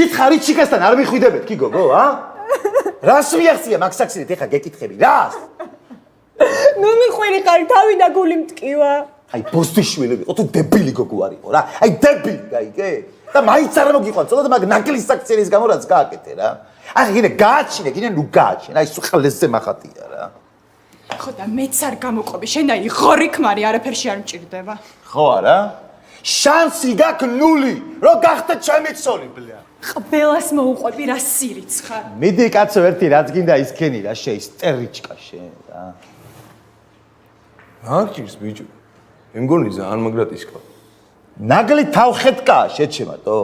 გითხარი ჩიკასთან არ მიხვიდებეთ კი გოგო, ა? რას მიახსია მაქსაქსინეთ ეხა გეკითხები, რას? ნუ მიხვირი ხარ, თავი და გული მტკივა. აი ბოსტიშვილი ვიყო, თუ დებილი გოგო არისო რა. აი დებილი, გაიგე? და მაინც არ მოგიყვან, ცოტა მაგ ნაკლის საქციელის გამო რაც გააკეთე რა. აი გინე გააჩინე, გინე ნუ გააჩინე, აი სულხალესზე მახატია რა. ხო და მეც არ გამოყოფი, შენ და იღორი ქმარი არაფერში არ მჭირდება. ხო არა? შანსი გაქვს ნული, რომ გახდე ჩემი ცოლი, ბლია. ყველას მოუყვები რა სირიც ხარ. მიდი კაცო ერთი რაც გინდა ისქენი რა შეისწერიჭკა შენ რა. ნაჭირს ბიჭო. იმგონი ძალიან მაგრატისკა. ნაგლი თავხეთკა შეჩემატო.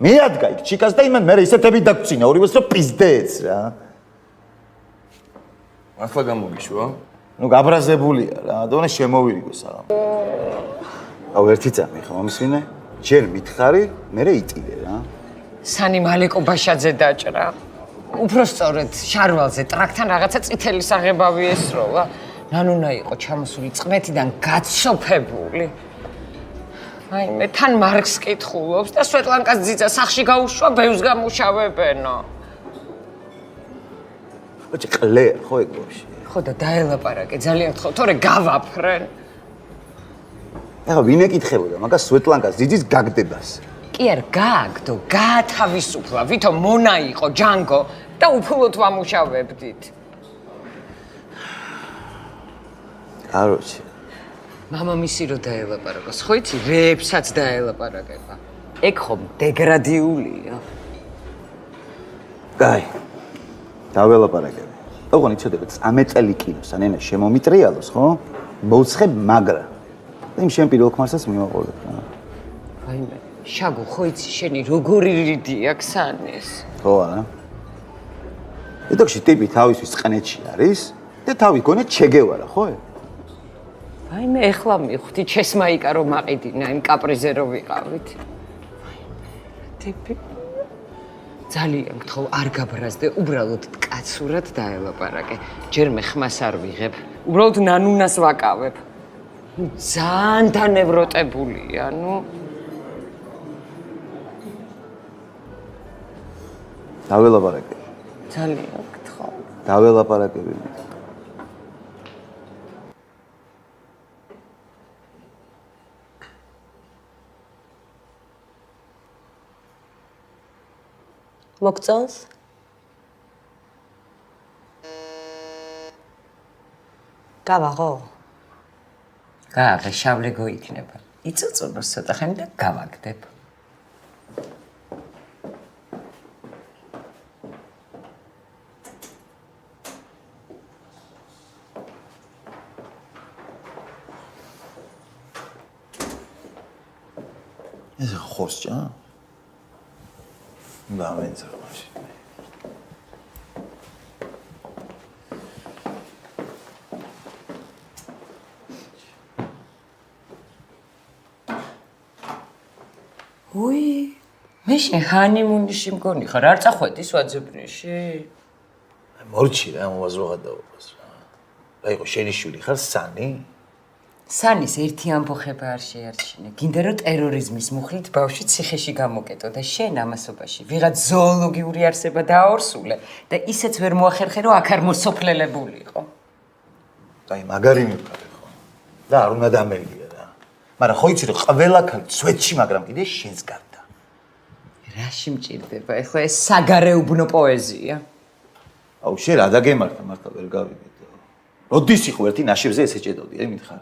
მიადგა იქ ჩიკას და იმან მე ისეთები დაგწინა ორივეს რომ პიზდეც რა. ახლა გამოგიშვა? ნუ გაბრაზებულია რა, დონე შემოვირიგო საღამ. აუ ერთი წამი ხო მომისმინე? ჯერ მითხარი, მერე იტირე რა. სანი მალეკო ბაშაძე დაჭრა. უფრო სწორედ შარვალზე ტრაქთან რაღაცა წითელი საღებავი ესროლა. ნანუნა იყო ჩამოსული წყმეთიდან გაცოფებული. აი მე თან მარკს კითხულობს და სვეტლანკას ძიძა სახში გაუშვა ბევს გამუშავებენო. ოჩი ყლე ხო ეგ ვაფშე. ხო და დაელაპარაკე ძალიან გთხოვ, თორე გავაფრენ. ეხა ვინ ეკითხებოდა მაგას სვეტლანკას ძიძის გაგდებას. კი არ გააგდო, გაათავისუფლა, ვითომ მონა იყო ჯანგო და უფულოდ ვამუშავებდით. კაროჩე. მამამისი რო დაელაპარაკოს, ხო იცი, რეებსაც დაელაპარაკება. ეგ ხომ დეგრადიულია. კაი. დაველაპარაკებ. ოღონდ იცოდებათ 13 წელი კინოს, ანენა შემომიტრიალოს, ხო? მოუცხებ მაგრა. და იმ შენ პირველ ქმარსაც მივაყოლებ რა. აიმე, შაგო, ხო იცი, შენი როგორი რიდი აქვს სანეს? ხო არა? ედოქში ტიპი თავისთვის ყნეთში არის და თავი გონე ჩეგევარა, ხო? აიმე, ეხლა მივხვდი, ჩესმაიკა რომ მაყიდინა იმ კაპრიზე რო ვიყავით. ტიპი ძალიან გთხოვ, არ გაბრაზდე, უბრალოდ კაცურად დაელაპარაკე. ჯერ მე ხმას არ ვიღებ, უბრალოდ ნანუნას ვაკავებ. ძალიან დანევროტებულია, ნუ. დაველაპარაკე. ძალიან გთხოვ. დაველაპარაკები. მოგწონს? გავაღო? გააღე, შავლეგო იქნება. იწუწუნოს ცოტა ხანი და გავაგდებ. ეს ხორსჭა? დავენწრო მაშინ. უი, მე შენ ჰანიმუნში მგონი ხარ, არ წახვედი სვაძებნიში? მორჩი რა მოვაზროღადაობას რა. რა იყო შენი შვილი ხარ სანი? სანის ერთი ამბოხება არ შეარჩინე. გინდა რომ ტერორიზმის მუხლით ბავშვი ციხეში გამოკეტო და შენ ამასობაში ვიღაც ზოოლოგიური არსება დააორსულე და ისეც ვერ მოახერხე რომ აქ არ მოსოფლელებულიყო. აი მაგარი მიყარე ხო? და არ უნდა დამელია რა. მაგრამ ხო იცი რომ ყველა ქალი სვეტში, მაგრამ კიდე შენს გარდა. რაში მჭირდება? ეხლა ეს საგარეუბნო პოეზია. აუ შენ რა დაგემართა მართლა ვერ გავიგეთ. როდის იყო ერთი ნაშიბზე ესე ჭედოდი, აი მითხარ.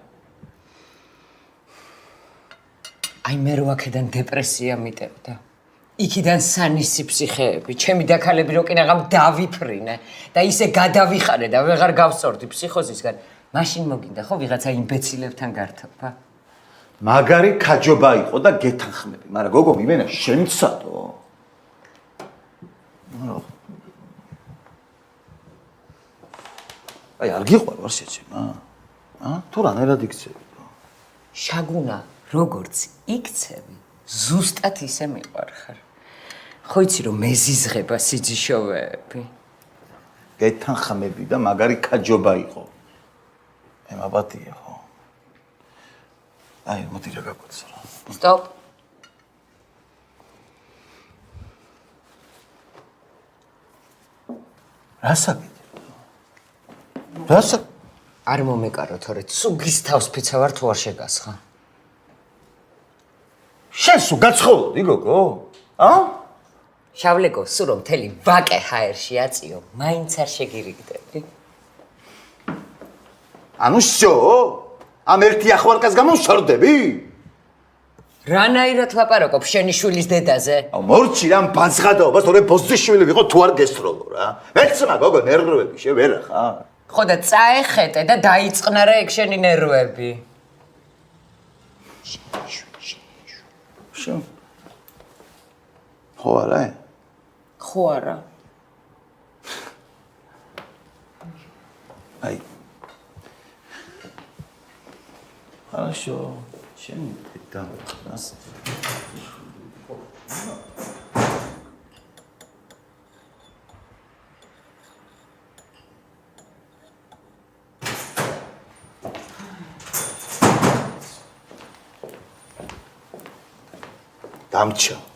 აი მე რო აქედან დეპრესია მიტევდა. იქიდან სანისი ფსიხეები, ჩემი დაქალები რო კინაღამ დავიფრინე და ისე გადავიხარე და ვეღარ გავსორდი ფსიხოზისგან. მაშინ მოგინდა ხო ვიღაცა იმბეცილებთან გართობა? მაგარი ქაჯობა იყო და გეთანხმები, მაგრამ გოგო მივენა შემცადო. აი არ გიყვარ ვარ შეჩემა? თუ რანაირად იქცევი? შაგუნა, როგორც იქცევი, ზუსტად ისე მიყვარხარ. ხო იცი რომ მეზიზღება სიძიშოვეები? გეთანხმები და მაგარი ქაჯობა იყო. ემაპათია ხო? აი, მოდი რა გაგვეცო რა. სტოპ. რასაკეთე? არ მომეკარო თორე ცუგის თავს ფიცა ვარ თუ არ შეგასხა. შენ სულ გაცხოლოდი გოგო? შავლეკო, სულ რომ მთელი ვაკე ჰაერში აწიო, მაინც არ შეგირიგდები. ანუ შო? ამ ერთი ახვალკას გამო შორდები? რანაირად ლაპარაკობ შენი შვილის დედაზე? მორჩი რამ ბაძღადაობას, თორე ბოზიშვილი ვიყო თუ არ გესროლო რა. მეცმა გოგო ნერვები შევერა ხარ. ხო და წაეხეტე და დაიწყნა რა ეგ შენი ნერვები. შო. ხო არა? ხო არა. აი. Хорошо. შენ და რას? დამჩა